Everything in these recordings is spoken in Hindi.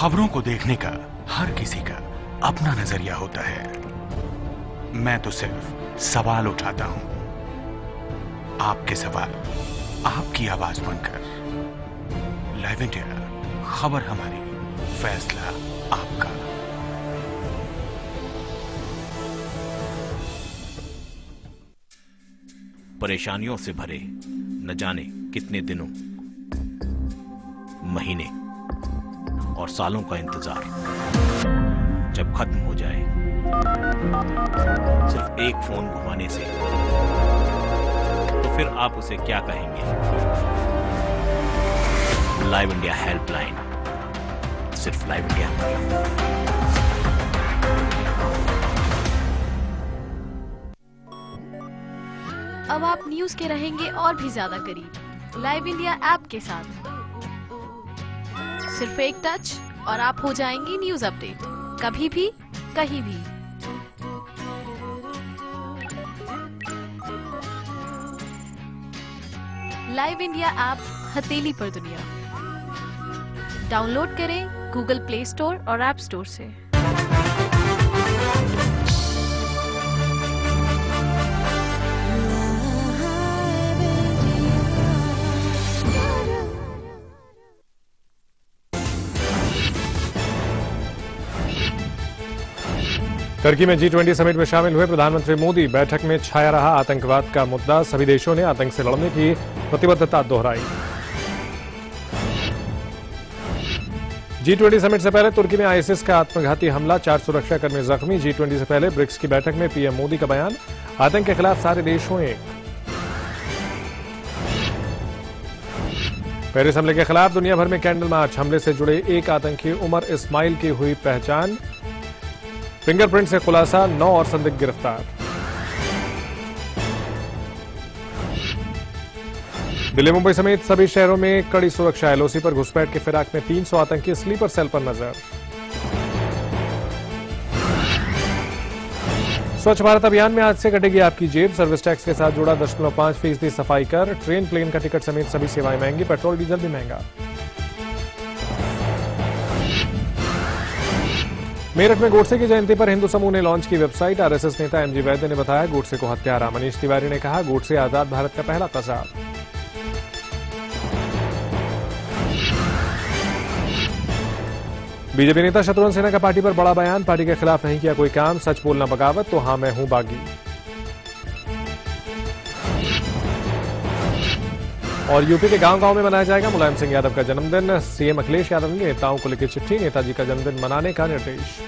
खबरों को देखने का हर किसी का अपना नजरिया होता है। मैं तो सिर्फ सवाल उठाता हूं, आपके सवाल आपकी आवाज बनकर। लाइव इंडिया, खबर हमारी, फैसला आपका। परेशानियों से भरे न जाने कितने दिनों, महीने और सालों का इंतजार जब खत्म हो जाए सिर्फ एक फोन घुमाने से, तो फिर आप उसे क्या कहेंगे? लाइव इंडिया हेल्पलाइन, सिर्फ लाइव इंडिया हमारी। अब आप न्यूज के रहेंगे और भी ज्यादा करीब लाइव इंडिया ऐप के साथ। सिर्फ एक टच और आप हो जाएंगे न्यूज अपडेट, कभी भी कहीं भी। लाइव इंडिया ऐप हथेली पर दुनिया। डाउनलोड करें गूगल प्ले स्टोर और ऐप स्टोर से। टर्की में G20 समिट में शामिल हुए प्रधानमंत्री मोदी। बैठक में छाया रहा आतंकवाद का मुद्दा। सभी देशों ने आतंक से लड़ने की प्रतिबद्धता दोहराई। G20 समिट से पहले तुर्की में आईएसआईएस का आत्मघाती हमला, 4 सुरक्षाकर्मी जख्मी। G20 से पहले ब्रिक्स की बैठक में पीएम मोदी का बयान, आतंक के खिलाफ सारे देश हों एक। पेरिस हमले के खिलाफ दुनिया भर में कैंडल मार्च। हमले से जुड़े एक आतंकी उमर इस्माइल की हुई पहचान। फिंगरप्रिंट से खुलासा, 9 और संदिग्ध गिरफ्तार। दिल्ली मुंबई समेत सभी शहरों में कड़ी सुरक्षा। एलओसी पर घुसपैठ के फिराक में 300 आतंकी स्लीपर सेल पर नजर। स्वच्छ भारत अभियान में आज से कटेगी आपकी जेब। सर्विस टैक्स के साथ जुड़ा 0.5% सफाई कर। ट्रेन प्लेन का टिकट समेत सभी सेवाएं महंगी। पेट्रोल डीजल भी महंगा। मेरठ में गोडसे की जयंती पर हिंदू समूह ने लॉन्च की वेबसाइट। आरएसएस नेता एमजी वैद्य ने बताया गोडसे को हत्यारा। मनीष तिवारी ने कहा गोडसे आजाद भारत का पहला कसाब। बीजेपी नेता शत्रुघ्न सिन्हा का पार्टी पर बड़ा बयान। पार्टी के खिलाफ नहीं किया कोई काम, सच बोलना बगावत, तो हां मैं हूं बागी। और यूपी के गांव-गांव में मनाया जाएगा मुलायम सिंह यादव का जन्मदिन। सीएम अखिलेश यादव ने नेताओं को लिखी चिट्ठी, नेताजी का जन्मदिन मनाने का निर्देश।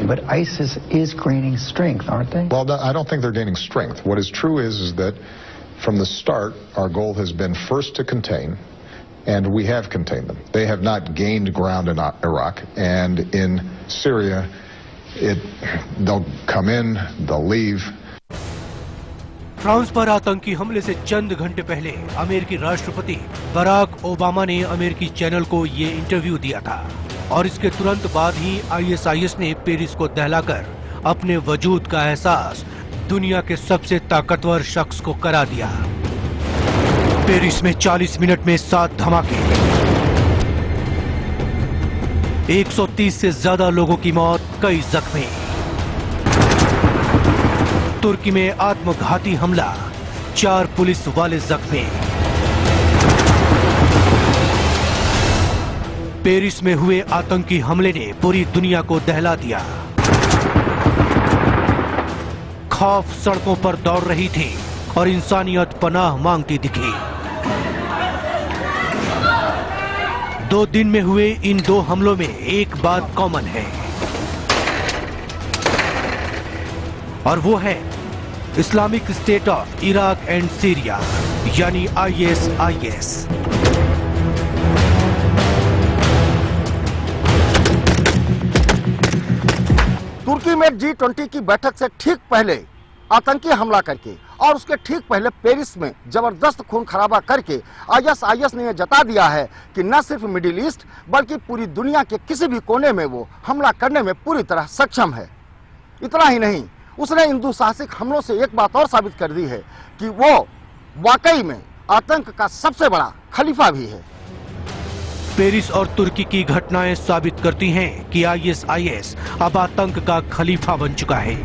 But ISIS is gaining strength, aren't they? Well, I don't think they're gaining strength. What is true is that from the start, our goal has been first to contain, and we have contained them. They have not gained ground in Iraq, and in Syria, they'll come in, they'll leave. France पर आतंकी हमले से चंद घंटे पहले अमेरिकी राष्ट्रपति बराक ओबामा ने अमेरिकी चैनल को ये इंटरव्यू दिया था और इसके तुरंत बाद ही आईएसआईएस ने पेरिस को दहलाकर अपने वजूद का एहसास दुनिया के सबसे ताकतवर शख्स को करा दिया। पेरिस में 40 मिनट में 7 धमाके, 130 से ज्यादा लोगों की मौत, कई जख्मी। तुर्की में आत्मघाती हमला, 4 पुलिस वाले जख्मी। पेरिस में हुए आतंकी हमले ने पूरी दुनिया को दहला दिया। खौफ सड़कों पर दौड़ रही थी और इंसानियत पनाह मांगती दिखी। 2 दिन में हुए इन 2 हमलों में एक बात कॉमन है और वो है Islamic state of Iraq and Syria, यानी ISIS। तुर्की में G20 की बैठक से ठीक पहले आतंकी हमला करके और उसके ठीक पहले पेरिस में जबरदस्त खून खराबा करके आईएसआईएस ने यह जता दिया है कि न सिर्फ मिडिल ईस्ट बल्कि पूरी दुनिया के किसी भी कोने में वो हमला करने में पूरी तरह सक्षम है। इतना ही नहीं, उसने इन दुस्साहसिक हमलों से एक बात और साबित कर दी है कि वो वाकई में आतंक का सबसे बड़ा खलीफा भी है। पेरिस और तुर्की की घटनाएं साबित करती हैं कि आईएसआईएस अब आतंक का खलीफा बन चुका है।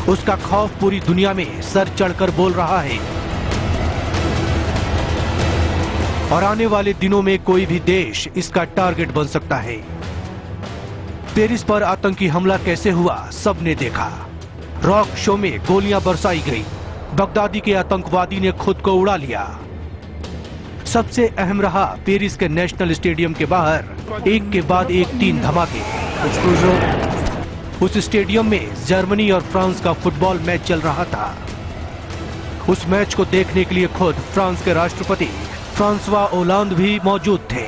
उसका खौफ पूरी दुनिया में सर चढ़कर बोल रहा है और आने वाले दिनों में कोई भी देश इसका टारगेट बन सकता है। पेरिस पर आतंकी हमला कैसे हुआ सबने देखा। रॉक शो में गोलियां बरसाई गई, बगदादी के आतंकवादी ने खुद को उड़ा लिया। सबसे अहम रहा पेरिस के नेशनल स्टेडियम के बाहर एक के बाद एक 3 धमाके। उस स्टेडियम में जर्मनी और फ्रांस का फुटबॉल मैच चल रहा था। उस मैच को देखने के लिए खुद फ्रांस के राष्ट्रपति फ्रांसवा ओलांद भी मौजूद थे।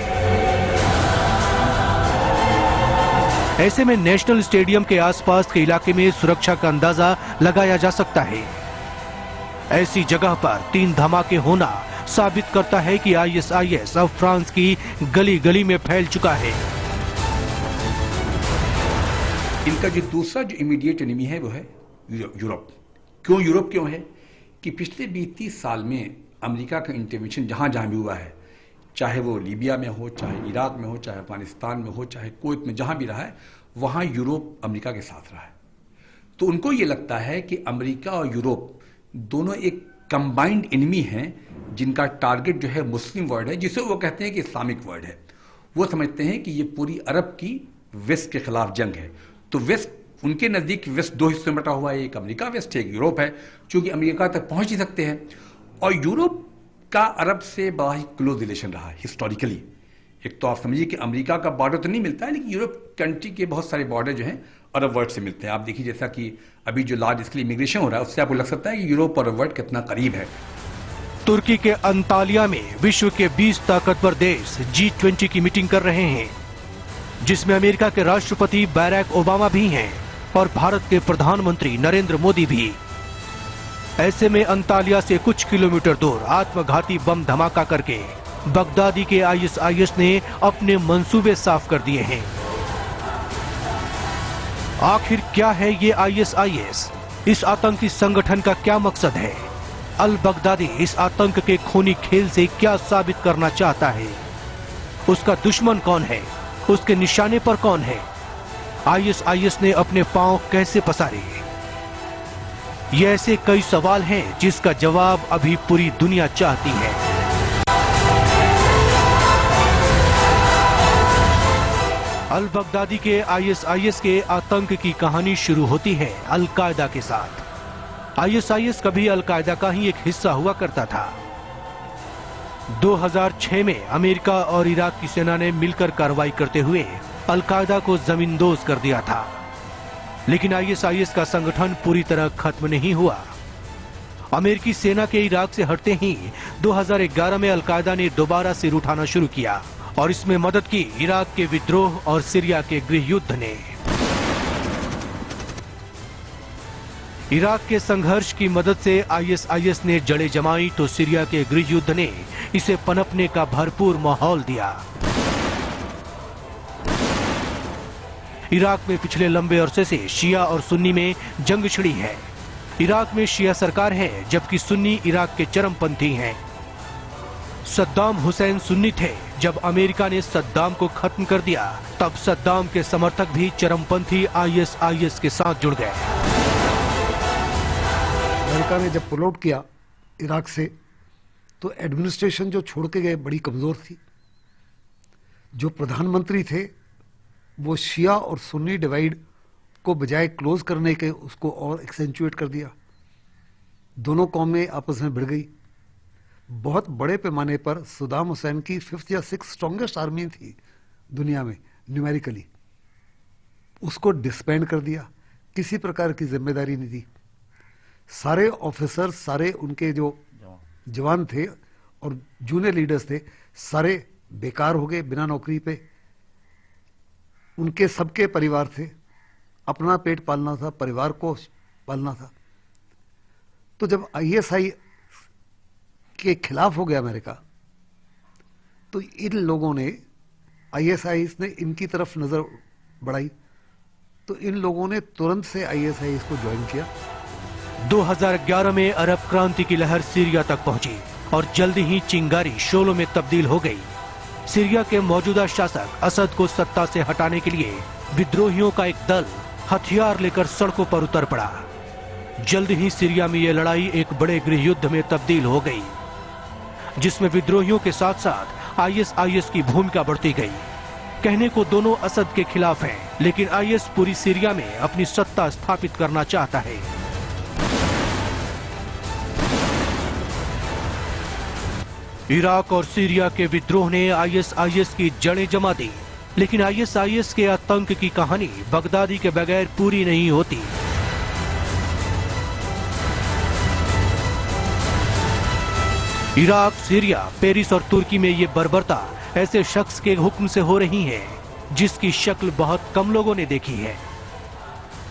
ऐसे में नेशनल स्टेडियम के आसपास के इलाके में सुरक्षा का अंदाजा लगाया जा सकता है। ऐसी जगह पर 3 धमाके होना साबित करता है कि आईएसआईएस अब फ्रांस की गली गली में फैल चुका है। इनका जो दूसरा जो इमीडिएट एनिमी है वो है यूरोप। क्यों है कि पिछले 20-30 साल में अमेरिका का इंटरवेंशन जहां जहां भी हुआ है, चाहे वो लीबिया में हो, चाहे इराक में हो, चाहे अफगानिस्तान में हो, चाहे कुवैत में, जहां भी रहा है वहां यूरोप अमेरिका के साथ रहा है। तो उनको ये लगता है कि अमेरिका और यूरोप दोनों एक कंबाइंड एनिमी हैं जिनका टारगेट जो है मुस्लिम वर्ल्ड है, जिसे वो कहते हैं कि इस्लामिक वर्ल्ड है। वो समझते हैं कि ये पूरी अरब की वेस्ट के खिलाफ जंग है। तो वेस्ट, उनके नजदीक वेस्ट 2 हिस्सों में बटा हुआ है, एक अमेरिका वेस्ट है, एक यूरोप है, क्योंकि अमेरिका तक पहुंच ही सकते हैं। और यूरोप का अरब से बड़ा ही क्लोज रिलेशन रहा है हिस्टोरिकली। एक तो आप समझिए कि अमेरिका का बॉर्डर तो नहीं मिलता है, लेकिन यूरोप कंट्री के बहुत सारे बॉर्डर जो हैं अरब वर्ल्ड से मिलते हैं। आप देखिए जैसा कि अभी जो लार्ज स्केल इमिग्रेशन हो रहा है, उससे आपको लग सकता है कि यूरोप और अरब वर्ल्ड कितना करीब है। तुर्की के अंतालिया में विश्व के 20 ताकतवर देश G20 की मीटिंग कर रहे हैं, जिसमें अमेरिका के राष्ट्रपति बैराक ओबामा भी हैं और भारत के प्रधानमंत्री नरेंद्र मोदी भी। ऐसे में अंतालिया से कुछ किलोमीटर दूर आत्मघाती बम धमाका करके बगदादी के आईएसआईएस ने अपने मंसूबे साफ कर दिए हैं। आखिर क्या है ये आईएसआईएस? इस आतंकी संगठन का क्या मकसद है? अल बगदादी इस आतंक के खूनी खेल से क्या साबित करना चाहता है? उसका दुश्मन कौन है? उसके निशाने पर कौन है? आईएसआईएस ने अपने पांव कैसे पसारे? ये ऐसे कई सवाल हैं जिसका जवाब अभी पूरी दुनिया चाहती है। अल बगदादी के आईएसआईएस के आतंक की कहानी शुरू होती है अल कायदा के साथ। आईएसआईएस कभी अल कायदा का ही एक हिस्सा हुआ करता था। 2006 में अमेरिका और इराक की सेना ने मिलकर कार्रवाई करते हुए अल कायदा को जमींदोज कर दिया था, लेकिन आईएसआईएस का संगठन पूरी तरह खत्म नहीं हुआ। अमेरिकी सेना के इराक से हटते ही 2011 में अल कायदा ने दोबारा सिर उठाना शुरू किया और इसमें मदद की इराक के विद्रोह और सीरिया के गृह युद्ध ने। इराक के संघर्ष की मदद से आईएसआईएस ने जड़ें जमाई तो सीरिया के गृह युद्ध ने इसे पनपने का भरपूर माहौल दिया। इराक में पिछले लंबे अरसे से शिया और सुन्नी में जंग छिड़ी है। इराक में शिया सरकार है जबकि सुन्नी इराक के चरमपंथी हैं। सद्दाम हुसैन सुन्नी थे। जब अमेरिका ने सद्दाम को खत्म कर दिया तब सद्दाम के समर्थक भी चरमपंथी आईएसआईएस के साथ जुड़ गए। अमेरिका ने जब पुल आउट किया इराक से तो एडमिनिस्ट्रेशन जो छोड़ के गए बड़ी कमजोर थी। जो प्रधानमंत्री थे वो शिया और सुन्नी डिवाइड को बजाय क्लोज करने के उसको और एक्सेंचुएट कर दिया। दोनों कौमें आपस में भिड़ गई। बहुत बड़े पैमाने पर सद्दाम हुसैन की 5th या 6th स्ट्रॉन्गेस्ट आर्मी थी दुनिया में न्यूमेरिकली, उसको डिस्बैंड कर दिया। किसी प्रकार की जिम्मेदारी नहीं दी। सारे ऑफिसर, सारे उनके जो जवान थे और जूनियर लीडर्स थे, सारे बेकार हो गए, बिना नौकरी पे। उनके सबके परिवार थे, अपना पेट पालना था, परिवार को पालना था। तो जब आईएसआई के खिलाफ हो गया अमेरिका, तो इन लोगों ने, आईएसआई ने इनकी तरफ नजर बढ़ाई, तो इन लोगों ने तुरंत से आईएसआई को ज्वाइन किया। 2011 में अरब क्रांति की लहर सीरिया तक पहुंची और जल्दी ही चिंगारी शोलों में तब्दील हो गई। सीरिया के मौजूदा शासक असद को सत्ता से हटाने के लिए विद्रोहियों का एक दल हथियार लेकर सड़कों पर उतर पड़ा। जल्द ही सीरिया में यह लड़ाई एक बड़े गृह युद्ध में तब्दील हो गई, जिसमें विद्रोहियों के साथ साथ आईएसआईएस की भूमिका बढ़ती गई। कहने को दोनों असद के खिलाफ हैं, लेकिन आईएस पूरी सीरिया में अपनी सत्ता स्थापित करना चाहता है। इराक और सीरिया के विद्रोह ने आईएसआईएस की जड़ें जमा दी, लेकिन आईएसआईएस के आतंक की कहानी बगदादी के बगैर पूरी नहीं होती। इराक, सीरिया, पेरिस और तुर्की में ये बर्बरता ऐसे शख्स के हुक्म से हो रही है जिसकी शक्ल बहुत कम लोगों ने देखी है।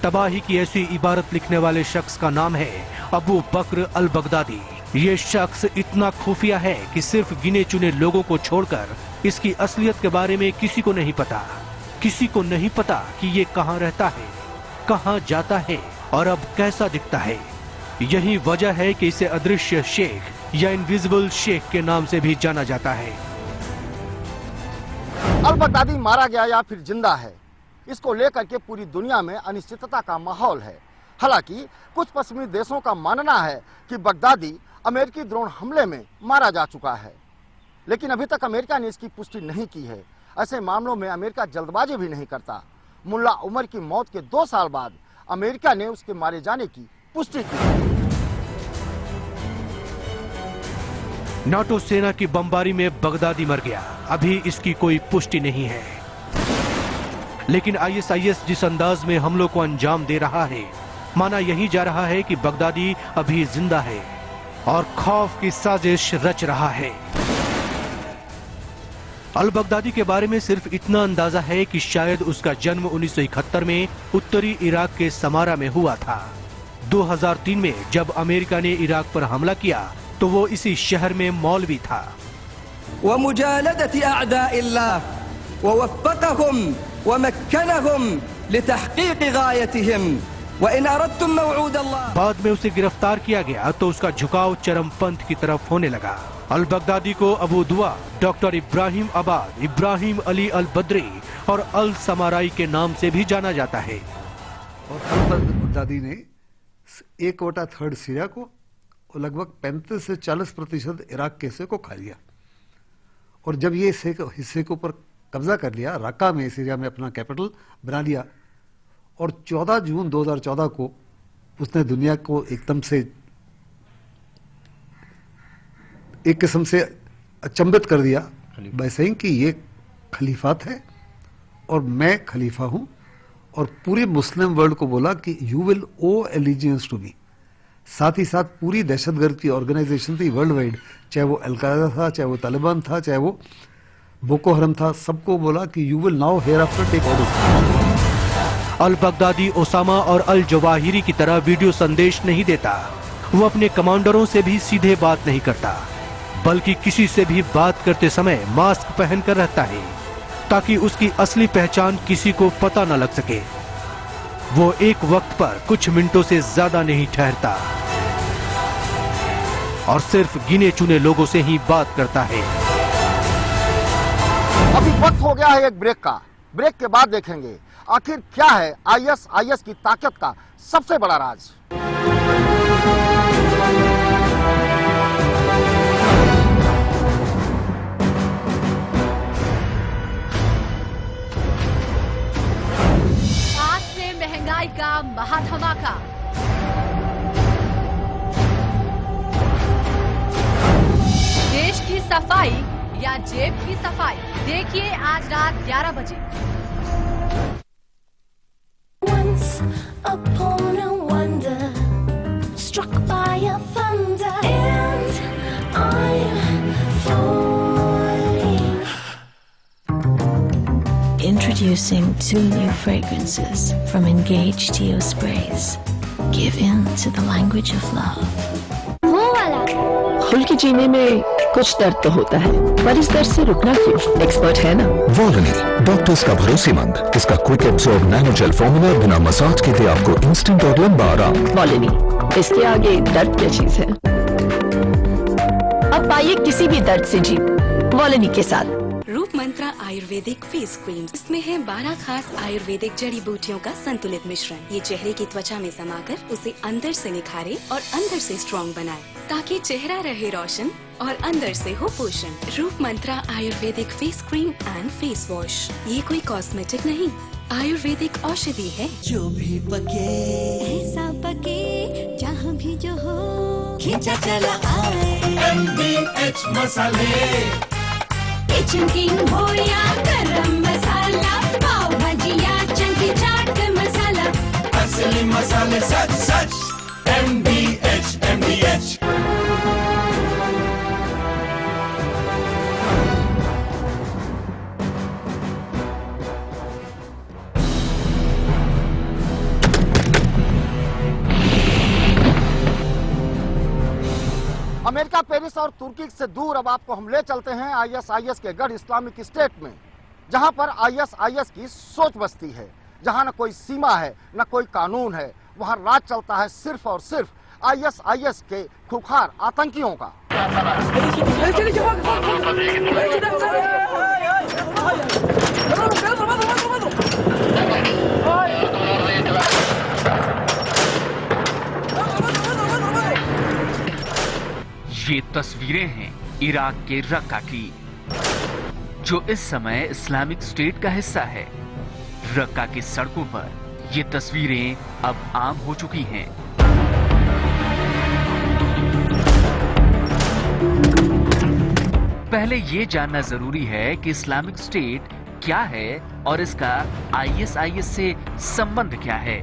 तबाही की ऐसी इबारत लिखने वाले शख्स का नाम है अबू बकर अल बगदादी। ये शख्स इतना खुफिया है कि सिर्फ गिने चुने लोगों को छोड़कर इसकी असलियत के बारे में किसी को नहीं पता। किसी को नहीं पता कि ये कहाँ रहता है, कहाँ जाता है और अब कैसा दिखता है। यही वजह है कि इसे अदृश्य शेख या इनविजिबल शेख के नाम से भी जाना जाता है। अल बगदादी मारा गया या फिर जिंदा है, इसको लेकर के पूरी दुनिया में अनिश्चितता का माहौल है। हालांकि कुछ पश्चिमी देशों का मानना है कि बगदादी अमेरिकी ड्रोन हमले में मारा जा चुका है, लेकिन अभी तक अमेरिका ने इसकी पुष्टि नहीं की है। ऐसे मामलों में अमेरिका जल्दबाजी भी नहीं करता। मुल्ला उमर की मौत के 2 साल बाद अमेरिका ने उसके मारे जाने की पुष्टि की। नाटो सेना की बमबारी में बगदादी मर गया, अभी इसकी कोई पुष्टि नहीं है। लेकिन आईएसआईएस जिस अंदाज में हमलों को अंजाम दे रहा है, माना यही जा रहा है कि बगदादी अभी जिंदा है और खौफ की साजिश रच रहा है। अल बगदादी के बारे में सिर्फ इतना अंदाजा है कि शायद उसका जन्म 1971 में उत्तरी इराक के समारा में हुआ था। 2003 में जब अमेरिका ने इराक पर हमला किया तो वो इसी शहर में मौलवी था। वमुजालदती अअदाइल्लाह ववफ़क़हुम वमक्कनहुम लितहक़ीक़ गायतिहिम वइन अरदतुम मौऊदल्लाह। बाद में उसे गिरफ्तार किया गया तो उसका झुकाव चरमपंथ की तरफ होने लगा। अल बगदादी को अबू दुआ, डॉक्टर इब्राहिम आबाद, इब्राहिम अली अल बद्री और अल समाराई के नाम से भी जाना जाता है। और अल बगदादी ने 1/3 सीरिया को और लगभग 35 से 40% इराक के हिस्से को खा लिया। और जब ये हिस्से के ऊपर कब्जा कर लिया, रक्का में सीरिया में अपना कैपिटल बना लिया, और 14 जून 2014 को उसने दुनिया को एकदम से एक किस्म से अचंभित कर दिया बाय सेइंग कि ये खलीफात है और मैं खलीफा हूं, और पूरे मुस्लिम वर्ल्ड को बोला कि you will owe allegiance to me. साथ ही साथ पूरी दहशतगर्द की ऑर्गेनाइजेशन थी वर्ल्ड वाइड, चाहे वो अलकायदा था, चाहे वो तालिबान था, चाहे वो बोको हरम था, सबको बोला कि you will now hereafter take orders. Al Baghdadi Osama और अल जवाहिरी की तरह वीडियो संदेश नहीं देता। वो अपने कमांडरों से भी सीधे बात नहीं करता, बल्कि किसी से भी बात करते समय मास्क पहनकर रहता है ताकि उसकी असली पहचान किसी को पता न लग सके। वो एक वक्त पर कुछ मिनटों से ज्यादा नहीं ठहरता और सिर्फ गिने चुने लोगों से ही बात करता है। अभी वक्त हो गया है एक ब्रेक का। ब्रेक के बाद देखेंगे आखिर क्या है आईएसआईएस की ताकत का सबसे बड़ा राज। आज से महंगाई का महाधमाका। देश की सफाई या जेब की सफाई, देखिए आज रात 11 बजे। Once upon a wonder, struck by a thunder, and I'm falling. In Introducing 2 new fragrances from Engage Tio Sprays. Give in to the language of love. वो वाला खुल के जीने में कुछ दर्द तो होता है, पर इस दर्द से रुकना क्यों? एक्सपर्ट है ना। वॉलनी, डॉक्टर्स का भरोसेमंद। इसका quick absorb nano gel formula बिना मसाज के दे आपको इंस्टेंट और लंबा आराम। वॉलनी, इसके आगे दर्द क्या चीज है? अब पाइए किसी भी दर्द से जीत वॉलनी के साथ। रूप मंत्रा आयुर्वेदिक फेस क्रीम, इसमें है 12 खास आयुर्वेदिक जड़ी बूटियों का संतुलित मिश्रण। ये चेहरे की त्वचा में समाकर उसे अंदर से निखारे और अंदर से स्ट्रॉन्ग बनाए, ताकि चेहरा रहे रोशन और अंदर से हो पोषण। Roop Mantra ayurvedic face cream and face wash, ये कोई कॉस्मेटिक नहीं, आयुर्वेदिक औषधि है। जो भी पके ऐसा पके जहाँ भी जो हो, खींचा चला आए MDH मसाले। किचन किंग हो या गरम मसाला, पाव भाजी या चंकी चाट मसाला, असली मसाले सच सच MDH। अमेरिका, पेरिस और तुर्की से दूर अब आपको हम ले चलते हैं ISIS के गढ़ इस्लामिक स्टेट में, जहां पर ISIS की सोच बसती है, जहां न कोई सीमा है न कोई कानून है। वहां राज चलता है सिर्फ और सिर्फ ISIS के खुखार आतंकियों का। ये तस्वीरें हैं इराक के रक्का की, जो इस समय इस्लामिक स्टेट का हिस्सा है। रक्का की सड़कों पर ये तस्वीरें अब आम हो चुकी हैं। पहले ये जानना जरूरी है कि इस्लामिक स्टेट क्या है और इसका ISIS से संबंध क्या है।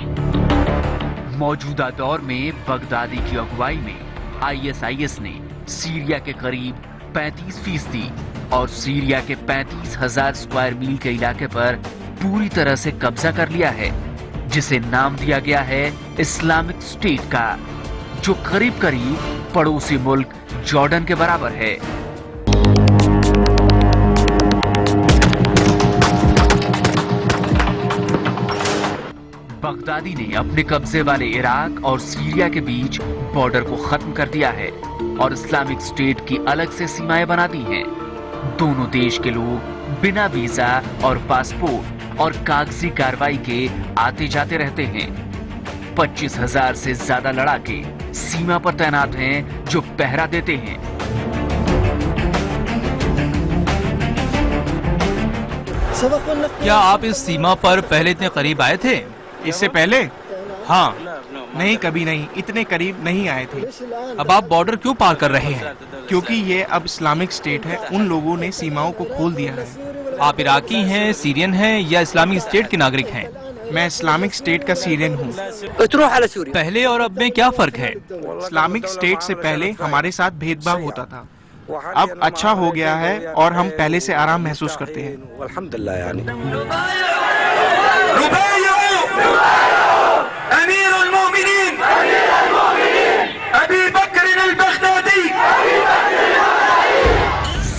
मौजूदा दौर में बगदादी की अगुवाई में ISIS ने सीरिया के करीब 35% और सीरिया के 35,000 स्क्वायर मील के इलाके पर पूरी तरह से कब्जा कर लिया है, जिसे नाम दिया गया है इस्लामिक स्टेट का, जो करीब करीब पड़ोसी मुल्क जॉर्डन के बराबर है। बगदादी ने अपने कब्जे वाले इराक और सीरिया के बीच बॉर्डर को खत्म कर दिया है और इस्लामिक स्टेट की अलग से सीमाएं बना दी हैं। दोनों देश के लोग बिना वीजा और पासपोर्ट और कागजी कार्रवाई के आते जाते रहते हैं। 25,000 से ज्यादा लड़ाके सीमा पर तैनात हैं, जो पहरा देते हैं। क्या आप इस सीमा पर पहले इतने करीब आए थे? इससे पहले? हाँ, नहीं, कभी नहीं, इतने करीब नहीं आए थे। अब आप बॉर्डर क्यों पार कर रहे हैं? क्योंकि ये अब इस्लामिक स्टेट है, उन लोगों ने सीमाओं को खोल दिया है। आप इराकी हैं, सीरियन हैं या इस्लामिक स्टेट के नागरिक हैं? मैं इस्लामिक स्टेट का सीरियन हूँ। पहले और अब में क्या फर्क है? इस्लामिक स्टेट से पहले हमारे साथ भेदभाव होता था, अब अच्छा हो गया है और हम पहले से आराम महसूस करते हैं।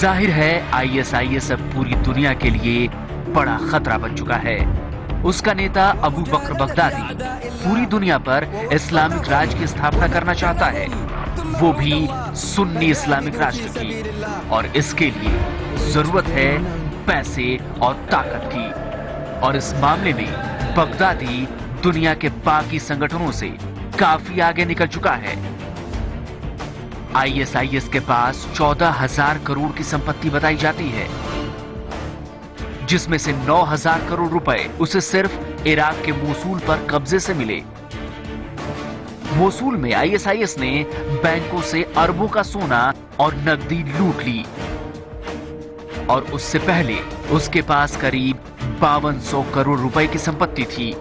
जाहिर है ISIS अब पूरी दुनिया के लिए बड़ा खतरा बन चुका है। उसका नेता अबू बकर बगदादी पूरी दुनिया पर इस्लामिक राज की स्थापना करना चाहता है, वो भी सुन्नी इस्लामिक राष्ट्र की, और इसके लिए जरूरत है पैसे और ताकत की। और इस मामले में बगदादी दुनिया के बाकी संगठनों से काफी आगे निकल चुका है। ISIS के पास 14,000 करोड़ की संपत्ति बताई जाती है, जिसमें से 9,000 करोड़ रुपए उसे सिर्फ इराक के मोसूल पर कब्जे से मिले। मोसूल में ISIS ने बैंकों से अरबों का सोना और नकदी लूट ली, और उससे पहले उसके पास करीब 5200 करोड़ रुपए की संपत्ति थी।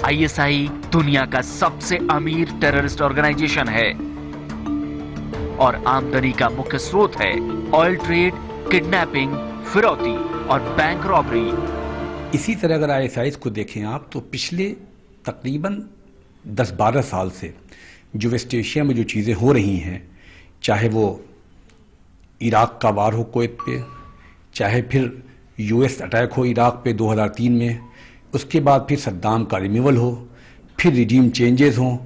ISI दुनिया का सबसे अमीर टेररिस्ट ऑर्गेनाइजेशन है और आमदनी का मुख्य स्रोत है ऑयल ट्रेड, किडनैपिंग, फिरौती और बैंक रॉबरी। इसी तरह अगर ISIS को देखें आप तो पिछले तकरीबन 10-12 साल से जो वेस्ट एशिया में जो चीज़ें हो रही हैं, चाहे वो इराक का वार हो कुवैत पे, चाहे फिर US अटैक हो इराक पे 2003 में, उसके बाद फिर सद्दाम का रिमूवल हो, फिर रिजीम चेंजेस हों,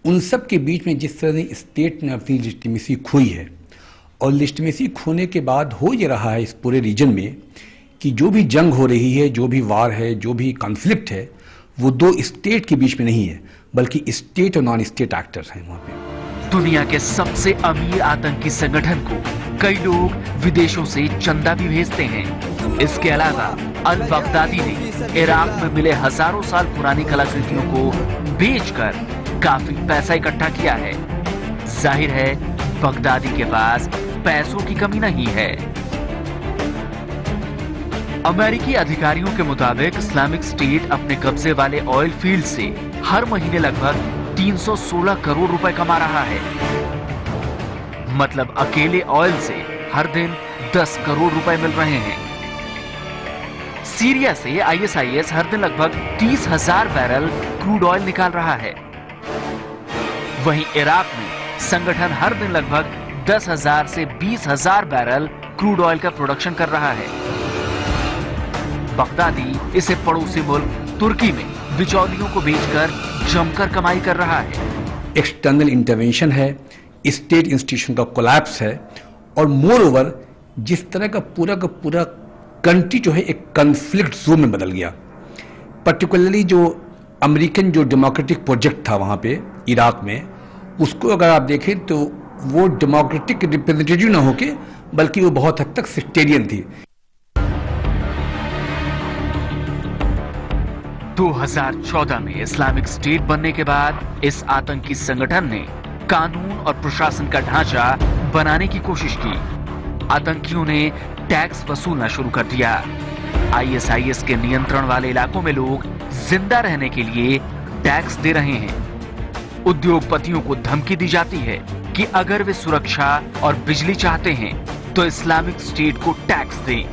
उन सब के बीच में जिस तरह से स्टेट ने अपनी लिजिटिमेसी खोई है, और लिजिटिमेसी खोने के बाद हो ये रहा है इस पूरे रीजन में कि जो भी जंग हो रही है, जो भी वार है, जो भी कॉन्फ्लिक्ट है, वो दो स्टेट के बीच में नहीं है, बल्कि स्टेट और नॉन स्टेट एक्टर्स हैं वहां पे। दुनिया के सबसे अमीर आतंकी संगठन को कई लोग विदेशों से चंदा भी भेजते हैं। इसके अलावा अल बगदादी ने इराक में मिले हजारों साल पुरानी कलाकृतियों को बेचकर काफी पैसा इकट्ठा किया है। जाहिर है बगदादी के पास पैसों की कमी नहीं है। अमेरिकी अधिकारियों के मुताबिक इस्लामिक स्टेट अपने कब्जे वाले ऑयल फील्ड से हर महीने लगभग 316 करोड़ रुपए कमा रहा है। मतलब अकेले ऑयल से हर दिन 10 करोड़ रुपए मिल रहे हैं। सीरिया से ISIS हर दिन लगभग 30,000 बैरल क्रूड ऑयल निकाल रहा है। वहीं इराक में संगठन हर दिन लगभग 10,000 से 20,000 बैरल क्रूड ऑयल का प्रोडक्शन कर रहा है। बगदादी इसे पड़ोसी मुल्क तुर्की में बिचौलियों को बेचकर जमकर कमाई कर रहा है। एक्सटर्नल इंटरवेंशन है, स्टेट इंस्टीट्यूशन का कोलैप्स है, और मोर ओवर जिस तरह का पूरा कंट्री जो है एक कॉन्फ्लिक्ट जोन में बदल गया। पर्टिकुलरली जो अमेरिकन जो डेमोक्रेटिक प्रोजेक्ट था वहां पे इराक में, उसको अगर आप देखें तो वो डेमोक्रेटिक रिप्रेजेंटेटिव ना होके बल्कि वो बहुत हद तक सेक्टेरियन थी। 2014 में इस्लामिक स्टेट बनने के बाद इस आतंकी संगठन ने कानून और प्रशासन का ढांचा बनाने की कोशिश की। आतंकियों ने टैक्स वसूलना शुरू कर दिया। ISIS के नियंत्रण वाले इलाकों में लोग जिंदा रहने के लिए टैक्स दे रहे हैं। उद्योगपतियों को धमकी दी जाती है कि अगर वे सुरक्षा और बिजली चाहते हैं तो इस्लामिक स्टेट को टैक्स दें।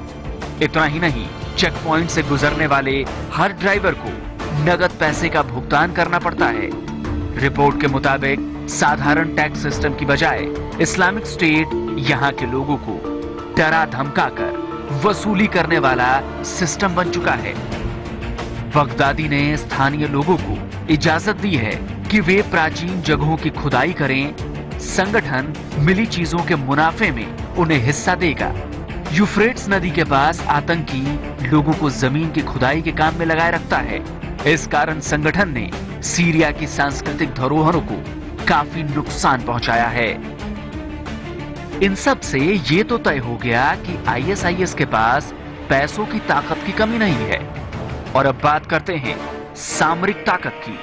इतना ही नहीं, चेक पॉइंट से गुजरने वाले हर ड्राइवर को नगद पैसे का भुगतान करना पड़ता है। रिपोर्ट के मुताबिक साधारण टैक्स सिस्टम की बजाय इस्लामिक स्टेट यहाँ के लोगों को डरा धमकाकर वसूली करने वाला सिस्टम बन चुका है। बगदादी ने स्थानीय लोगों को इजाजत दी है कि वे प्राचीन जगहों की खुदाई करें। संगठन मिली चीजों के मुनाफे में उन्हें हिस्सा देगा। यूफ्रेट्स नदी के पास आतंकी लोगों को जमीन की खुदाई के काम में लगाए रखता है। इस कारण संगठन ने सीरिया की सांस्कृतिक धरोहरों को काफी नुकसान पहुंचाया है। इन सब से ये तो तय हो गया कि ISIS के पास पैसों की ताकत की कमी नहीं है। और अब बात करते हैं सामरिक ताकत की।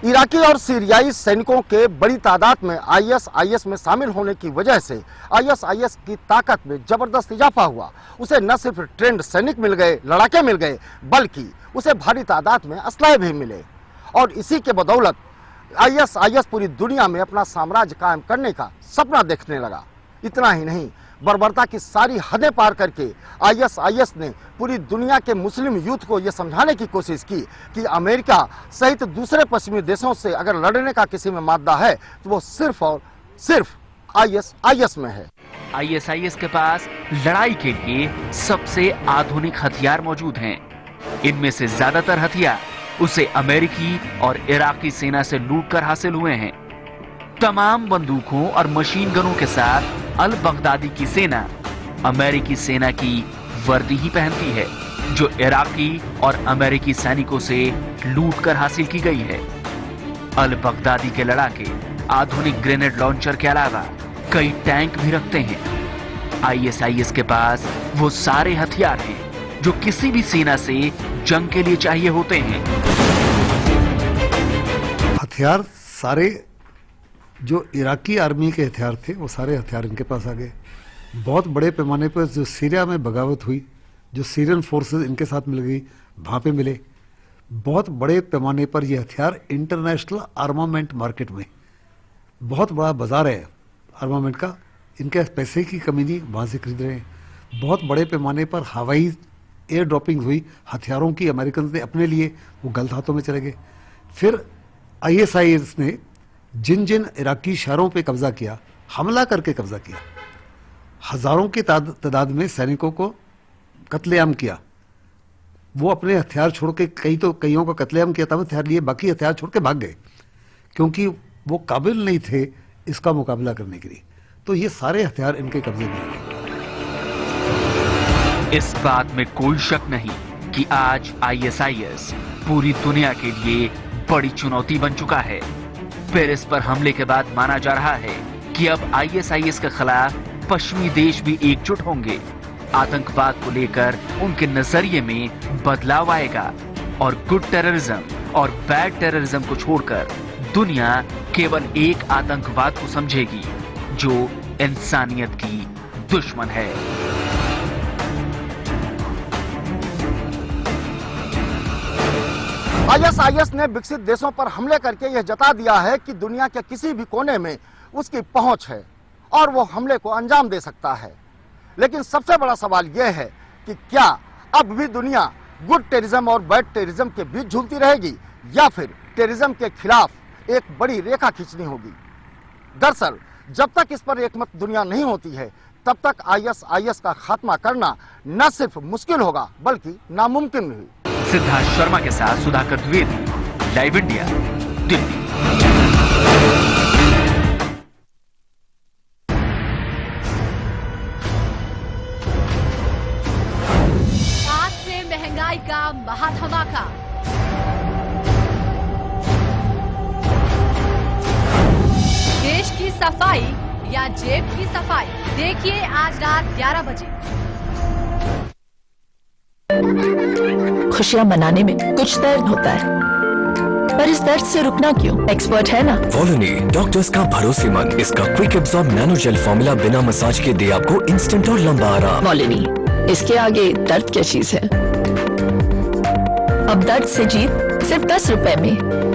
इराकी और सीरियाई सैनिकों के बड़ी तादाद में ISIS में शामिल होने की वजह से ISIS की ताकत में जबरदस्त इजाफा हुआ। उसे न सिर्फ ट्रेंड सैनिक मिल गए, लड़ाके मिल गए, बल्कि उसे भारी तादाद में असलहे भी मिले। और इसी के बदौलत ISIS पूरी दुनिया में अपना साम्राज्य कायम करने का सपना देखने लगा। इतना ही नहीं, बर्बरता की सारी हदें पार करके ISIS ने पूरी दुनिया के मुस्लिम यूथ को यह समझाने की कोशिश की कि अमेरिका सहित दूसरे पश्चिमी देशों से अगर लड़ने का किसी में मादा है तो वो सिर्फ और सिर्फ ISIS में है। ISIS के पास लड़ाई के लिए सबसे आधुनिक हथियार मौजूद हैं। इनमें से ज्यादातर हथियार उसे अमेरिकी और इराकी सेना से लूटकर हासिल हुए हैं। तमाम बंदूकों और मशीन गनों के साथ अल बगदादी की सेना अमेरिकी सेना की वर्दी ही पहनती है, जो इराकी और अमेरिकी सैनिकों से लूटकर हासिल की गई है। अल बगदादी के लड़ाके आधुनिक ग्रेनेड लॉन्चर के अलावा कई टैंक भी रखते हैं। ISIS के पास वो सारे हथियार हैं जो किसी भी सेना से जंग के लिए चाहिए होते हैं। हथियार सारे जो इराकी आर्मी के हथियार थे वो सारे हथियार इनके पास आ गए। बहुत बड़े पैमाने पर जो सीरिया में बगावत हुई, जो सीरियन फोर्सेस इनके साथ मिल गई, वहाँ पे मिले। बहुत बड़े पैमाने पर ये हथियार इंटरनेशनल आर्मामेंट मार्केट में बहुत बड़ा बाजार है आर्मामेंट का। इनके पैसे की कमी नहीं, वहाँ से खरीद रहे हैं। बहुत बड़े पैमाने पर हवाई एयर ड्रॉपिंग हुई हथियारों की, अमेरिकन ने अपने लिए, वो गलत हाथों में चले गए। फिर ISIS ने जिन जिन इराकी शहरों पे कब्जा किया, हमला करके कब्जा किया, हजारों की तादाद में सैनिकों को कत्लेआम किया। वो अपने हथियार छोड़ के, कईयों का कत्लेआम किया, तब हथियार लिए, बाकी हथियार छोड़ के भाग गए क्योंकि वो काबिल नहीं थे इसका मुकाबला करने के लिए। तो ये सारे हथियार इनके कब्जे में आ गए। इस बात में कोई शक नहीं कि आज ISIS पूरी दुनिया के लिए बड़ी चुनौती बन चुका है। पेरिस पर हमले के बाद माना जा रहा है कि अब ISIS के खिलाफ पश्चिमी देश भी एकजुट होंगे। आतंकवाद को लेकर उनके नजरिए में बदलाव आएगा और गुड टेररिज्म और बैड टेररिज्म को छोड़कर दुनिया केवल एक आतंकवाद को समझेगी जो इंसानियत की दुश्मन है। ISIS ने विकसित देशों पर हमले करके यह जता दिया है कि दुनिया के किसी भी कोने में उसकी पहुंच है और वो हमले को अंजाम दे सकता है। लेकिन सबसे बड़ा सवाल यह है कि क्या अब भी दुनिया गुड टेररिज्म और बैड टेररिज्म के बीच झूलती रहेगी या फिर टेररिज्म के खिलाफ एक बड़ी रेखा खींचनी होगी। दरअसल जब तक इस पर एकमत दुनिया नहीं होती है तब तक ISIS का खात्मा करना न सिर्फ मुश्किल होगा बल्कि नामुमकिन भी। सिद्धार्थ शर्मा के साथ सुधाकर द्विवेदी, लाइव इंडिया, दिल्ली। आज से महंगाई का महाधमाका। देश की सफाई या जेब की सफाई, देखिए आज रात 11 बजे। खुशियां मनाने में कुछ दर्द होता है, पर इस दर्द से रुकना क्यों? एक्सपर्ट है ना वॉलोनी, डॉक्टर्स का भरोसेमंद। इसका quick absorb nano gel formula बिना मसाज के दे आपको इंस्टेंट और लंबा आराम। वॉलोनी, इसके आगे दर्द क्या चीज है? अब दर्द से जीत सिर्फ 10 रुपए में।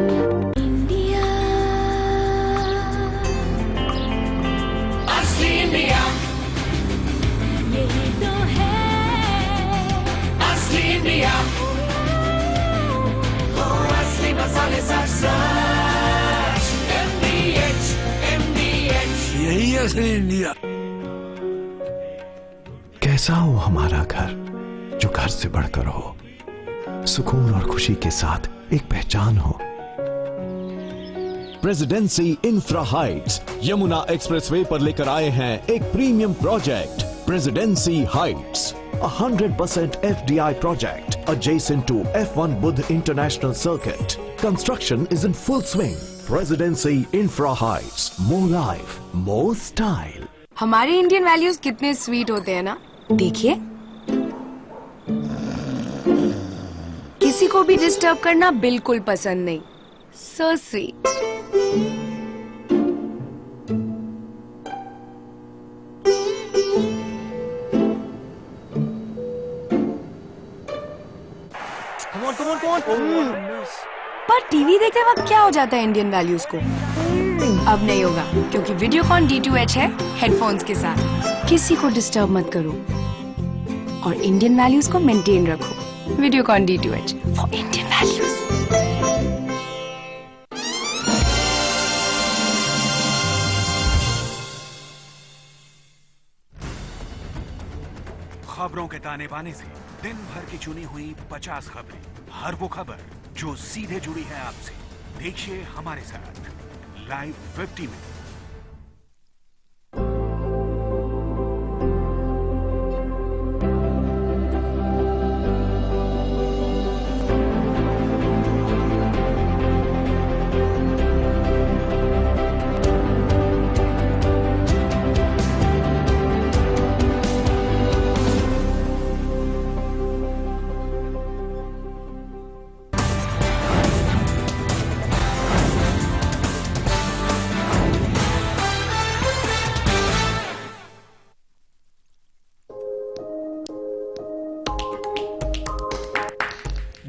यही असली इंडिया। कैसा हो हमारा घर जो घर से बढ़कर हो, सुकून और खुशी के साथ एक पहचान हो। Presidency infra Heights Yamuna expressway पर लेकर आए हैं एक premium project, presidency Heights, 100% FDI project adjacent to F1 Budh International Circuit. Construction is in full swing. Presidency Infra Heights. More life, more style. हमारे इंडियन वैल्यूज कितने स्वीट होते हैं ना। देखिए, किसी को भी डिस्टर्ब करना बिल्कुल पसंद नहीं। So sweet. पर टीवी देखते वक्त क्या हो जाता है इंडियन वैल्यूज को? अब नहीं होगा क्योंकि वीडियोकॉन D2H है हेडफोन्स के साथ। किसी को डिस्टर्ब मत करो और इंडियन वैल्यूज को मेंटेन रखो। Videocon D2H for Indian values. खबरों के ताने बाने से दिन भर की चुनी हुई 50 खबरें, हर वो खबर जो सीधे जुड़ी है आपसे। देखिए हमारे साथ लाइव 50 में।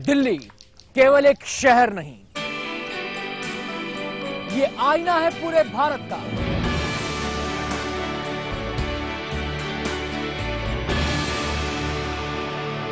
दिल्ली केवल एक शहर नहीं, ये आईना है पूरे भारत का।